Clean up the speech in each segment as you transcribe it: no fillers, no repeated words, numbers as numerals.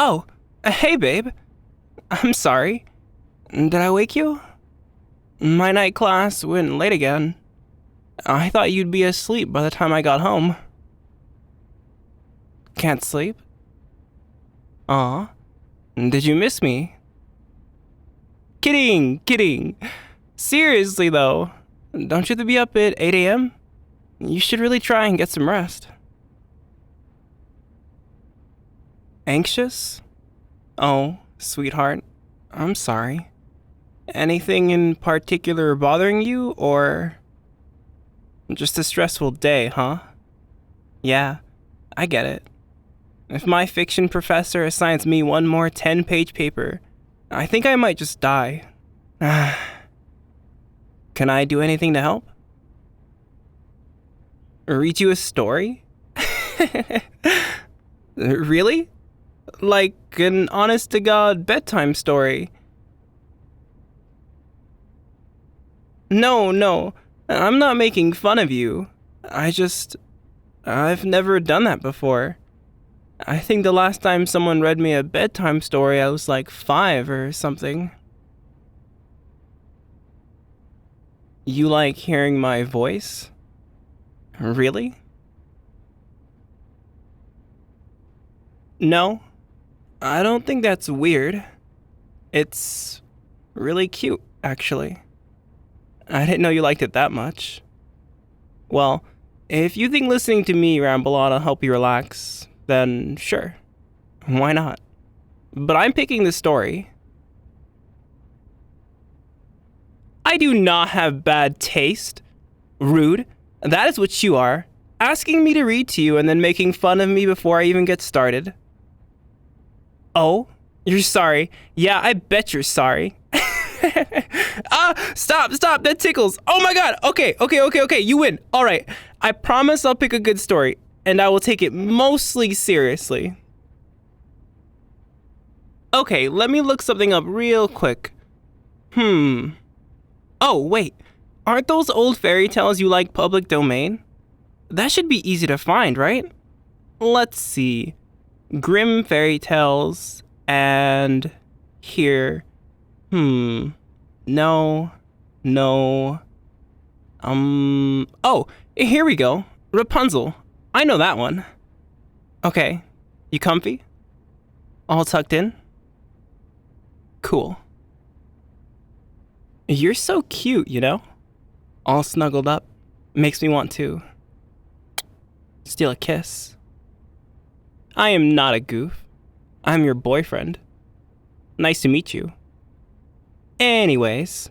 Oh, hey babe. I'm sorry. Did I wake you? My night class went late again. I thought you'd be asleep by the time I got home. Can't sleep? Aw. Did you miss me? Kidding. Seriously though, don't you have to be up at 8 a.m.? You should really try and get some rest. Anxious? Oh, sweetheart, I'm sorry. Anything in particular bothering you, or just a stressful day, huh? Yeah, I get it. If my fiction professor assigns me one more 10-page paper, I think I might just die. Can I do anything to help? Read you a story? Really? Like an honest-to-God bedtime story? No, I'm not making fun of you. I've never done that before. I think the last time someone read me a bedtime story, I was like 5 or something. You like hearing my voice? Really? No, I don't think that's weird. It's really cute, actually. I didn't know you liked it that much. Well, if you think listening to me ramble on will help you relax, then sure. Why not? But I'm picking the story. I do not have bad taste. Rude. That is what you are. Asking me to read to you and then making fun of me before I even get started. Oh? You're sorry. Yeah, I bet you're sorry. Stop, that tickles. Oh my god. Okay, you win. All right, I promise I'll pick a good story, and I will take it mostly seriously. Okay, let me look something up real quick. Oh, wait. Aren't those old fairy tales you like public domain? That should be easy to find, right? Let's see. Grimm fairy tales, and here. No. Oh, here we go. Rapunzel. I know that one. Okay, you comfy? All tucked in? Cool. You're so cute, you know? All snuggled up. Makes me want to steal a kiss. I am not a goof. I'm your boyfriend. Nice to meet you. Anyways,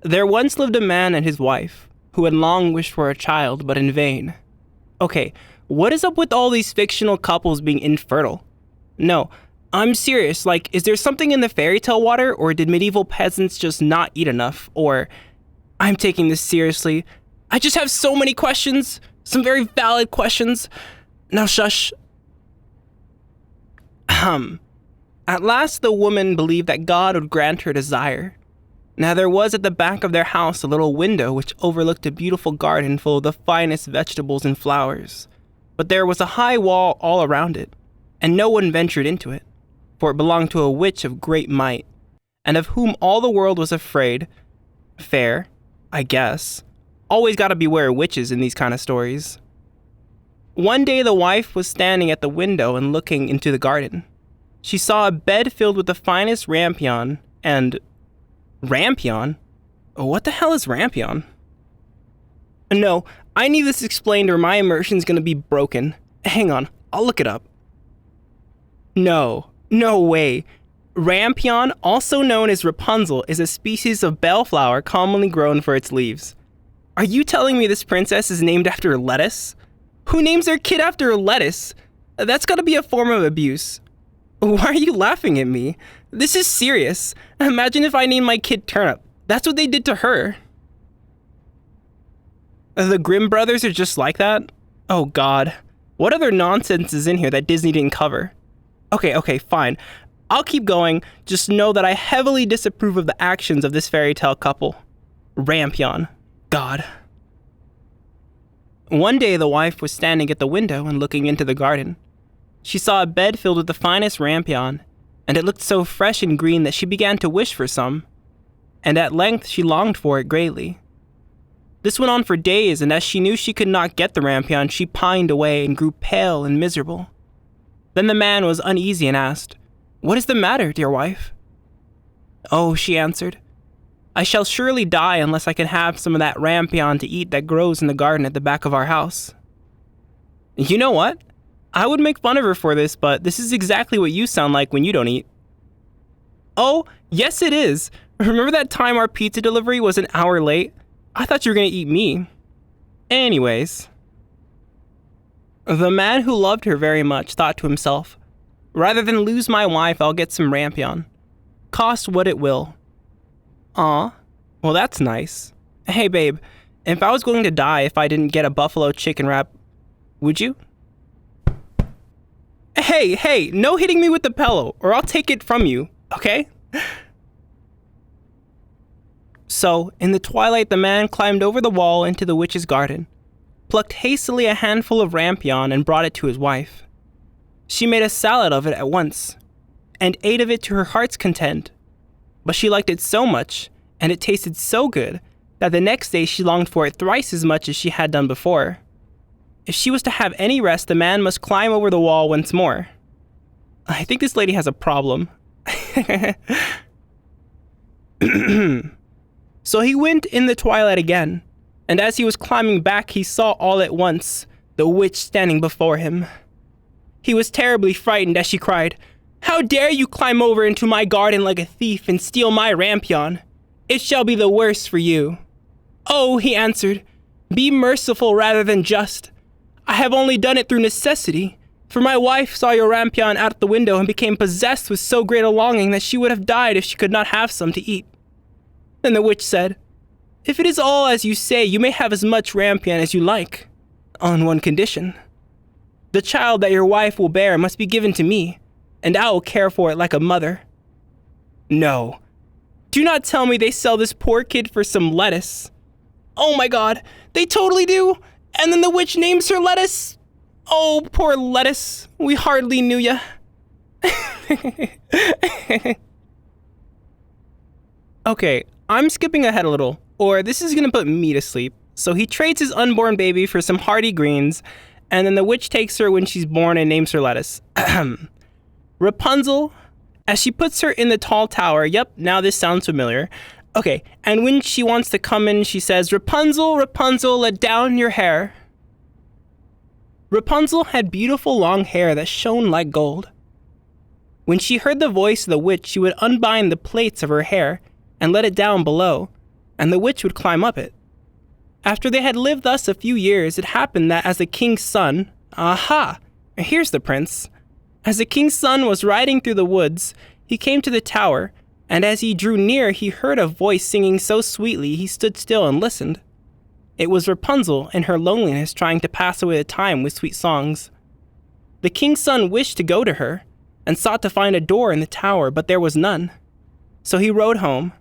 there once lived a man and his wife who had long wished for a child, but in vain. Okay, what is up with all these fictional couples being infertile? No, I'm serious. Like, is there something in the fairy tale water, or did medieval peasants just not eat enough? Or, I'm taking this seriously. I just have so many questions. Some very valid questions. Now shush. At last the woman believed that God would grant her desire. Now there was at the back of their house a little window which overlooked a beautiful garden full of the finest vegetables and flowers. But there was a high wall all around it, and no one ventured into it, for it belonged to a witch of great might, and of whom all the world was afraid. Fair, I guess. Always gotta beware witches in these kind of stories. One day the wife was standing at the window and looking into the garden. She saw a bed filled with the finest rampion and... Rampion? What the hell is rampion? No, I need this explained or my immersion's gonna be broken. Hang on, I'll look it up. No way. Rampion, also known as Rapunzel, is a species of bellflower commonly grown for its leaves. Are you telling me this princess is named after lettuce? Who names their kid after lettuce? That's gotta be a form of abuse. Why are you laughing at me? This is serious. Imagine if I named my kid Turnip. That's what they did to her. The Grimm brothers are just like that? Oh god. What other nonsense is in here that Disney didn't cover? Okay, fine. I'll keep going. Just know that I heavily disapprove of the actions of this fairy tale couple. Rampion. God. One day the wife was standing at the window and looking into the garden. She saw a bed filled with the finest rampion, and it looked so fresh and green that she began to wish for some, and at length she longed for it greatly. This went on for days, and as she knew she could not get the rampion, she pined away and grew pale and miserable. Then the man was uneasy and asked, "What is the matter, dear wife?" "Oh," she answered, "I shall surely die unless I can have some of that rampion to eat that grows in the garden at the back of our house." You know what? I would make fun of her for this, but this is exactly what you sound like when you don't eat. Oh, yes it is. Remember that time our pizza delivery was an hour late? I thought you were going to eat me. Anyways. The man who loved her very much thought to himself, "Rather than lose my wife, I'll get some rampion. Cost what it will." Aw, well that's nice. Hey babe, if I was going to die if I didn't get a buffalo chicken wrap, would you? Hey, no hitting me with the pillow, or I'll take it from you, okay? So, in the twilight, the man climbed over the wall into the witch's garden, plucked hastily a handful of rampion, and brought it to his wife. She made a salad of it at once, and ate of it to her heart's content. But she liked it so much, and it tasted so good, that the next day she longed for it thrice as much as she had done before. If she was to have any rest, the man must climb over the wall once more. I think this lady has a problem. So he went in the twilight again, and as he was climbing back, he saw all at once the witch standing before him. He was terribly frightened as she cried, "How dare you climb over into my garden like a thief and steal my rampion? It shall be the worse for you." "Oh," he answered, "be merciful rather than just. I have only done it through necessity, for my wife saw your rampion out the window and became possessed with so great a longing that she would have died if she could not have some to eat." Then the witch said, "If it is all as you say, you may have as much rampion as you like, on one condition. The child that your wife will bear must be given to me, and I will care for it like a mother." "No. Do not tell me they sell this poor kid for some lettuce." "Oh my God, they totally do. And then the witch names her Lettuce. Oh, poor Lettuce. We hardly knew ya." Okay, I'm skipping ahead a little, or this is gonna put me to sleep. So he trades his unborn baby for some hearty greens, and then the witch takes her when she's born and names her Lettuce. Rapunzel, as she puts her in the tall tower. Yep, now this sounds familiar. Okay, and when she wants to come in, she says, "Rapunzel, Rapunzel, let down your hair." Rapunzel had beautiful long hair that shone like gold. When she heard the voice of the witch, she would unbind the plaits of her hair and let it down below, and the witch would climb up it. After they had lived thus a few years, it happened that as the king's son, here's the prince. As the king's son was riding through the woods, he came to the tower, and as he drew near, he heard a voice singing so sweetly he stood still and listened. It was Rapunzel in her loneliness trying to pass away the time with sweet songs. The king's son wished to go to her, and sought to find a door in the tower, but there was none. So he rode home.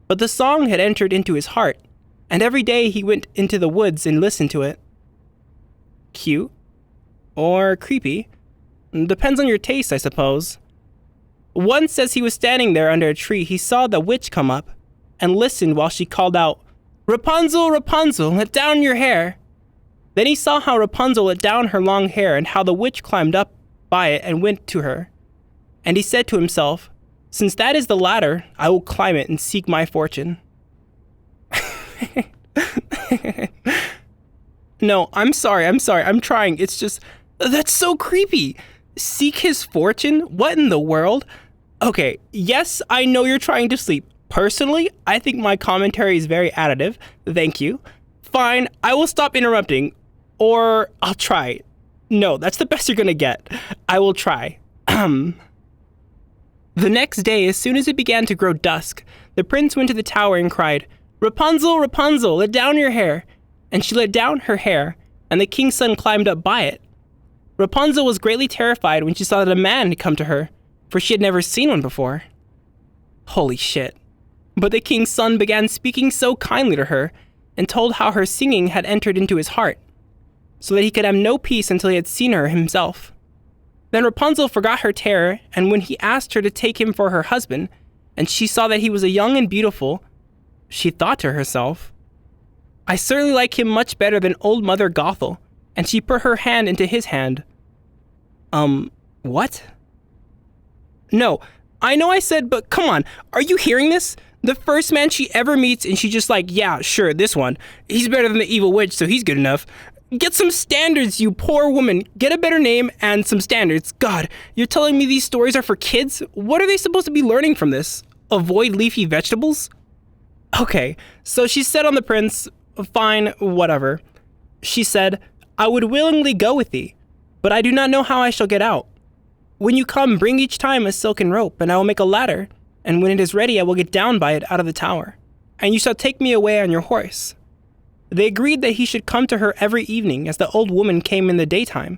But the song had entered into his heart, and every day he went into the woods and listened to it. Cute? Or creepy? Depends on your taste, I suppose. Once, as he was standing there under a tree, he saw the witch come up, and listened while she called out, "Rapunzel, Rapunzel, let down your hair." Then he saw how Rapunzel let down her long hair, and how the witch climbed up by it and went to her. And he said to himself, "Since that is the ladder, I will climb it and seek my fortune." No, I'm sorry, I'm trying. It's just, that's so creepy. Seek his fortune? What in the world? Okay, yes, I know you're trying to sleep. Personally, I think my commentary is very additive. Thank you. Fine, I will stop interrupting. Or I'll try. No, that's the best you're gonna get. I will try. The next day, as soon as it began to grow dusk, the prince went to the tower and cried, "Rapunzel, Rapunzel, let down your hair." And she let down her hair, and the king's son climbed up by it. Rapunzel was greatly terrified when she saw that a man had come to her, for she had never seen one before. Holy shit. But the king's son began speaking so kindly to her, and told how her singing had entered into his heart, so that he could have no peace until he had seen her himself. Then Rapunzel forgot her terror, and when he asked her to take him for her husband, and she saw that he was a young and beautiful, she thought to herself, I certainly like him much better than old Mother Gothel, and she put her hand into his hand. What? No, I know I said, but come on, are you hearing this? The first man she ever meets, and she just like, yeah, sure, this one. He's better than the evil witch, so he's good enough. Get some standards, you poor woman. Get a better name and some standards. God, you're telling me these stories are for kids? What are they supposed to be learning from this? Avoid leafy vegetables? Okay, so she said on the prince, fine, whatever. She said, I would willingly go with thee, but I do not know how I shall get out. When you come, bring each time a silken rope, and I will make a ladder, and when it is ready, I will get down by it out of the tower, and you shall take me away on your horse. They agreed that he should come to her every evening, as the old woman came in the daytime.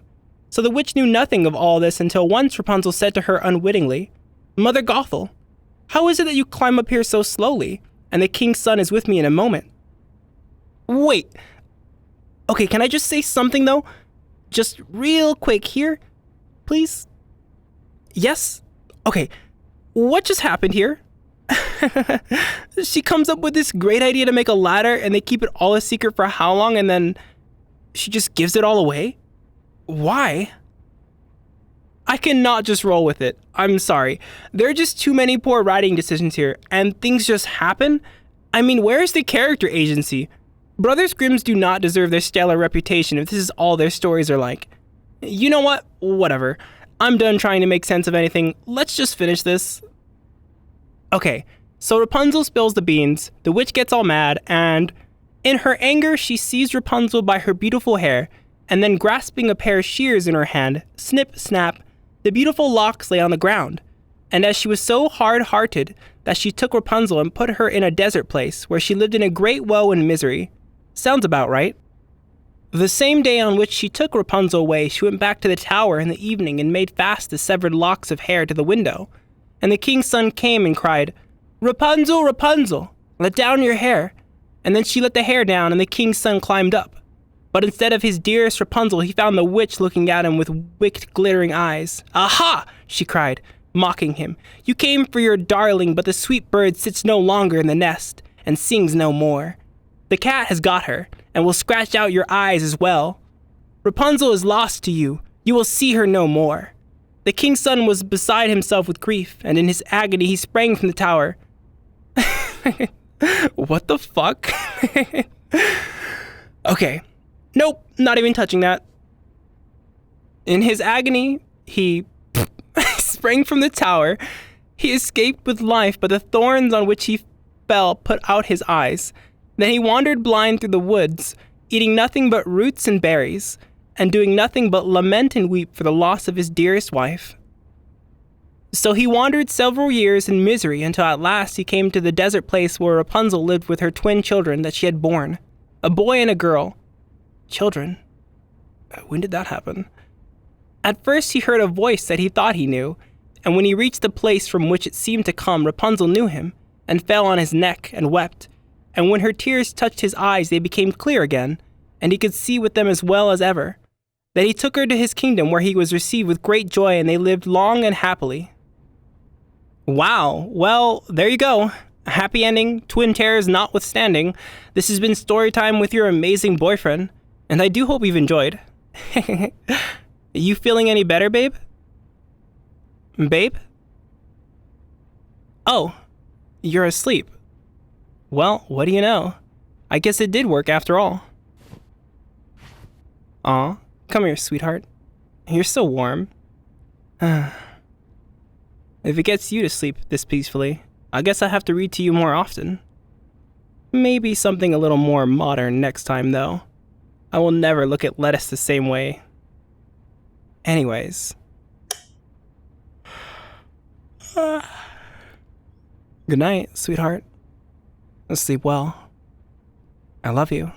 So the witch knew nothing of all this until once Rapunzel said to her unwittingly, Mother Gothel, how is it that you climb up here so slowly, and the king's son is with me in a moment? Wait. Okay, can I just say something though? Just real quick here, please? Yes? Okay, what just happened here? She comes up with this great idea to make a ladder and they keep it all a secret for how long and then she just gives it all away? Why? I cannot just roll with it. I'm sorry. There are just too many poor writing decisions here and things just happen. I mean, where is the character agency? Brothers Grimms do not deserve their stellar reputation if this is all their stories are like. You know what? Whatever. I'm done trying to make sense of anything. Let's just finish this. Okay, so Rapunzel spills the beans, the witch gets all mad, and in her anger, she seized Rapunzel by her beautiful hair, and then grasping a pair of shears in her hand, snip, snap, the beautiful locks lay on the ground. And as she was so hard-hearted that she took Rapunzel and put her in a desert place where she lived in a great woe and misery. Sounds about right. The same day on which she took Rapunzel away, she went back to the tower in the evening and made fast the severed locks of hair to the window. And the king's son came and cried, Rapunzel, Rapunzel, let down your hair. And then she let the hair down and the king's son climbed up. But instead of his dearest Rapunzel, he found the witch looking at him with wicked glittering eyes. Aha, she cried, mocking him. You came for your darling, but the sweet bird sits no longer in the nest and sings no more. The cat has got her and will scratch out your eyes as well. Rapunzel is lost to you. You will see her no more. The king's son was beside himself with grief, and in his agony he sprang from the tower. What the fuck? Okay. Nope, not even touching that. In his agony, he sprang from the tower. He escaped with life, but the thorns on which he fell put out his eyes. Then he wandered blind through the woods, eating nothing but roots and berries, and doing nothing but lament and weep for the loss of his dearest wife. So he wandered several years in misery until at last he came to the desert place where Rapunzel lived with her twin children that she had borne, a boy and a girl. Children? When did that happen? At first he heard a voice that he thought he knew, and when he reached the place from which it seemed to come, Rapunzel knew him, and fell on his neck and wept, and when her tears touched his eyes they became clear again, and he could see with them as well as ever. Then he took her to his kingdom where he was received with great joy and they lived long and happily. Wow, well, there you go. A happy ending, twin terrors notwithstanding. This has been Storytime with your amazing boyfriend, and I do hope you've enjoyed. You feeling any better, babe? Babe? Oh, you're asleep. Well, what do you know? I guess it did work after all. Aw, come here, sweetheart. You're so warm. If it gets you to sleep this peacefully, I guess I have to read to you more often. Maybe something a little more modern next time, though. I will never look at lettuce the same way. Anyways. Good night, sweetheart. Sleep well. I love you.